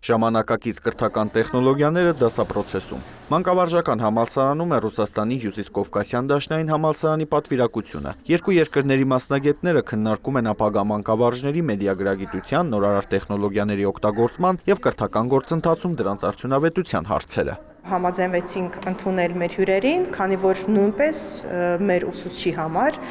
Ժամանակակից կրթական տեխնոլոգիաները դասապրոցեսում։ Մանկավարժական համալսարանում է Ռուսաստանի Հյուսիսկովկասյան դաշնային համալսարանի պատվիրակությունը։ Երկու երկրների մասնագետները քննարկում են ապագա մանկավարժների մեդիագրագիտության, նորարար տեխնոլոգիաների օգտագործման եւ կրթական գործընթացում դրանց արդյունավետության հարցերը։ Համաձայնվեցինք ընդունել մեր հյուրերին, քանի որ նույնպես մեր ուսուցչի համար,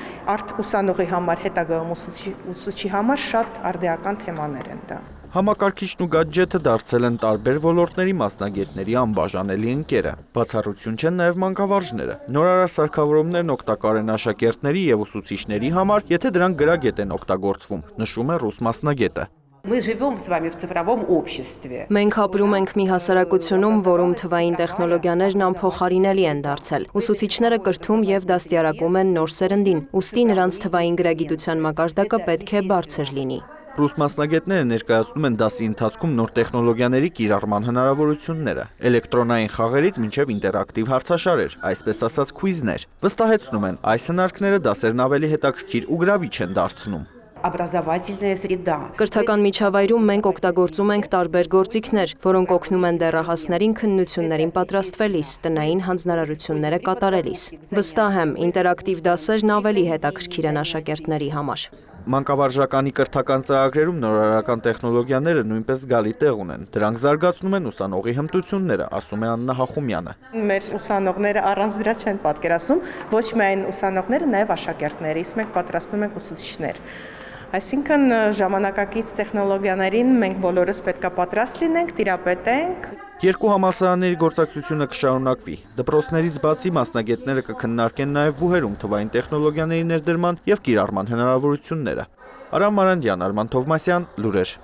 ուսանողի համար, հետագայում ուսուցչի համար շատ արդիական թեմաներ են դա։ Համակարգիչն ու գադջեթը դարձել են տարբեր ոլորտների մասնագետների անբաժանելի ընկերը։ Բացառություն չեն նաև մանկավարժները։ Նորարար սարքավորումներն օգտակար են աշակերտների եւ ուսուցիչների համար, եթե դրանք գրագետ են օգտագործվում, նշում է ռուս մասնագետը։ Мы живем с вами в цифровом обществе. Մենք ապրում ենք մի հասարակությունում, որում թվային տեխնոլոգիաներն անփոխարինելի են դարձել։ Ուսուցիչները կրթում եւ դաստիարակում են նոր սերնդին, ուստի նրանց թվային գրագիտության մակարդակը պետք է բարձր լինի։ Ռուս մասնագետները ներկայացնում են դասի ընթացքում նոր տեխնոլոգիաների կիրառման հնարավորությունները, էլեկտրոնային խաղերից մինչև ինտերակտիվ հարցաշարեր, այսպես ասած քվիզներ։ Վստահեցնում են, այս հնարքները դասերն ավելի հետաքրքիր ու գրավիչ են դարձնում։ Образовательная среда. Կրթական միջավայրում մենք օգտագործում ենք տարբեր գործիքներ, որոնք օգնում են դեռահասներին քննություններին պատրաստվելիս, տնային հանձնարարությունները կատարելիս։ Վստահ եմ, ինտերակտիվ դասերն ավելի հետաքրքիր են աշակերտների համար։ Մանկավարժականի կրթական ծրագրերում նորարարական տեխնոլոգիաները նույնպես զգալի տեղ ունեն։ Դրանք զարգացնում են ուսանողի հմտությունները, ասում է Աննա Հախումյանը։ Մեր ուսանողները առանց դրա չեն պատկերացնում, ոչ միայն ուսանողները, նաև աշակերտները, իսկ մենք պատրաստում ենք ուսուցիչներ։ Այսինքն ժամանակակից տեխնոլոգիաներին մենք բոլորս պետք է պատրաստ լինենք, տիրապետենք։ Երկու համալսարանների գործակցությունը կշարունակվի։ Դպրոցներից բացի մասնագետները կքննարկեն նաև բուհերում թվային տեխնոլոգիաների ներդրման եւ կիրառման հնարավորությունները։ Արամ Մարանդյան, Արման Թովմասյան, լուրեր։